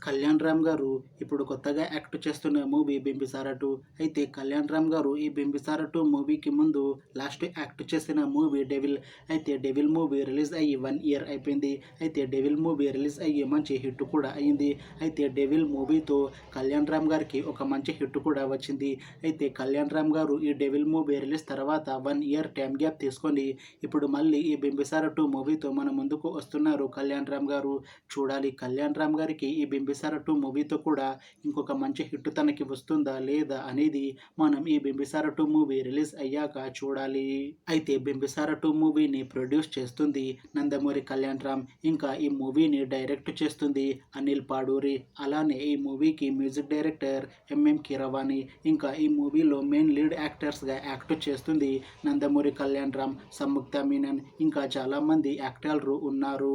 కళ్యాణ్ రామ్ గారు ఇప్పుడు కొత్తగా యాక్ట్ చేస్తున్న మూవీ 'బింబిసార 2'. అయితే కళ్యాణ్ రామ్ గారు ఈ 'బింబిసార 2' మూవీకి ముందు లాస్ట్ యాక్ట్ చేసిన మూవీ 'డెవిల్'. అయితే 'డెవిల్' మూవీ రిలీజ్ అయ్యి 1 ఇయర్ అయిపోయింది. అయితే 'డెవిల్' మూవీ రిలీజ్ అయ్యి మంచి హిట్ కూడా అయింది. అయితే 'డెవిల్' మూవీతో కళ్యాణ్ రామ్ గారికి ఒక మంచి హిట్ కూడా వచ్చింది. అయితే కళ్యాణ్ రామ్ గారు ఈ 'డెవిల్' మూవీ రిలీజ్ తర్వాత 1 ఇయర్ టైం గ్యాప్ తీసుకొని ఇప్పుడు మళ్ళీ ఈ 'బింబిసార 2' మూవీతో మన ముందుకు వస్తున్నారు కళ్యాణ్ రామ్ గారు. చూడాలి కళ్యాణ్ రామ్ గారికి ఈ 'బింబిసార 2' మూవీతో కూడా ఇంకొక మంచి హిట్ తనకి వస్తుందా లేదా అనేది మనం ఈ 'బింబిసార 2' మూవీ రిలీజ్ అయ్యాక చూడాలి. అయితే 'బింబిసార 2' మూవీని ప్రొడ్యూస్ చేస్తుంది నందమూరి కళ్యాణ్ రామ్. ఇంకా ఈ మూవీని డైరెక్ట్ చేస్తుంది అనిల్ పాడూరి. అలానే ఈ మూవీకి మ్యూజిక్ డైరెక్టర్ ఎంఎం కీరవాణి. ఇంకా ఈ మూవీలో మెయిన్ లీడ్ యాక్టర్స్గా యాక్ట్ చేస్తుంది నందమూరి కళ్యాణ్ రామ్, సంయుక్త మీనన్, ఇంకా చాలామంది యాక్టర్లు ఉన్నారు.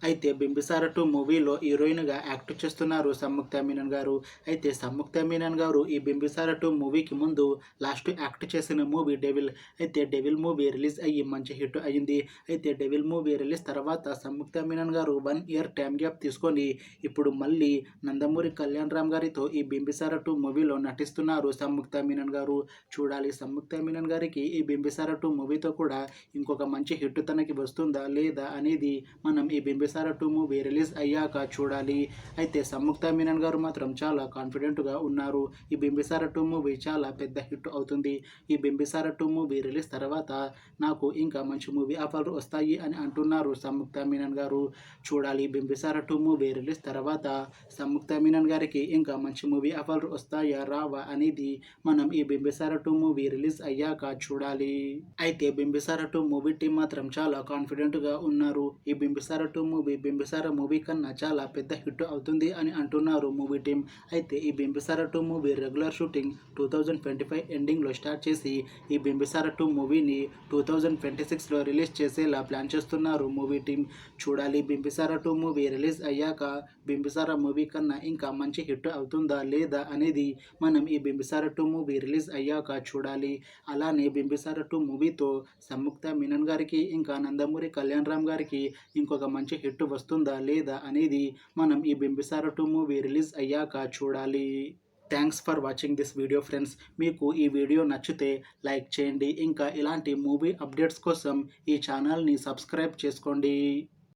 అయితే 'బింబిసార 2' మూవీలో హీరోయిన్గా యాక్ట్ చేస్తున్నారు సంయుక్త మీనన్ గారు. అయితే సంయుక్త మీనన్ గారు ఈ 'బింబిసార 2' మూవీకి ముందు లాస్ట్ యాక్ట్ చేసిన మూవీ 'డెవిల్'. అయితే 'డెవిల్' మూవీ రిలీజ్ అయ్యి మంచి హిట్ అయింది. అయితే 'డెవిల్' మూవీ రిలీజ్ తర్వాత సంయుక్త మీనన్ గారు 1 ఇయర్ టైం గ్యాప్ తీసుకొని ఇప్పుడు మళ్ళీ నందమూరి కళ్యాణ్ రామ్ గారితో ఈ 'బింబిసార 2' మూవీలో నటిస్తున్నారు సంయుక్త మీనన్ గారు. చూడాలి సంయుక్త మీనన్ గారికి ఈ 'బింబిసార 2' మూవీతో కూడా ఇంకొక మంచి హిట్ తనకి వస్తుందా లేదా అనేది మనం ఈ 'బింబిసార 2' మూవీ రిలీజ్ అయ్యాక చూడాలి. అయితే సంయుక్త మీనన్ గారు మాత్రం చాలా కాన్ఫిడెంట్గా ఉన్నారు. ఈ 'బింబిసార 2' మూవీ చాలా పెద్ద హిట్ అవుతుంది. ఈ 'బింబిసార 2' మూవీ రిలీజ్ తర్వాత నాకు ఇంకా మంచి మూవీ ఆఫర్లు వస్తాయి అని అంటున్నారు సంయుక్త మీనన్ గారు. చూడాలి 'బింబిసార 2' మూవీ రిలీజ్ తర్వాత సంయుక్త మీనన్ గారికి ఇంకా మంచి మూవీ ఆఫర్లు వస్తాయా రావా అనేది మనం ఈ 'బింబిసార 2' మూవీ రిలీజ్ అయ్యాక చూడాలి. అయితే 'బింబిసార 2' మూవీ టీం మాత్రం చాలా కాన్ఫిడెంట్గా ఉన్నారు. ఈ 'బింబిసార 2' మూవీ 'బింబిసార' మూవీ కన్నా చాలా పెద్ద హిట్ అవుతుంది అని అంటున్నారు మూవీ టీం. అయితే ఈ 'బింబిసార 2' మూవీ రెగ్యులర్ షూటింగ్ 2025 ఎండింగ్లో స్టార్ట్ చేసి ఈ 'బింబిసార 2' మూవీని 2026లో రిలీజ్ చేసేలా ప్లాన్ చేస్తున్నారు మూవీ టీం. చూడాలి 'బింబిసార 2' మూవీ రిలీజ్ అయ్యాక 'బింబిసార' మూవీ కన్నా ఇంకా మంచి హిట్ అవుతుందా లేదా అనేది మనం ఈ 'బింబిసార 2' మూవీ రిలీజ్ అయ్యాక చూడాలి. అలానే 'బింబిసార 2' మూవీతో సంయుక్త మీనన్ గారికి ఇంకా నందమూరి కళ్యాణ్ రామ్ గారికి ఇంకొక మంచి హిట్ వస్తుందా లేదా అనేది మనం ఈ 'బింబిసార 2' మూవీ రిలీజ్ అయ్యాక చూడాలి. Thanks for watching this video friends. మీకు ఈ వీడియో నచ్చితే లైక్ చేయండి. ఇంకా ఇలాంటి మూవీ అప్డేట్స్ కోసం ఈ ఛానల్ని సబ్స్క్రైబ్ చేసుకోండి.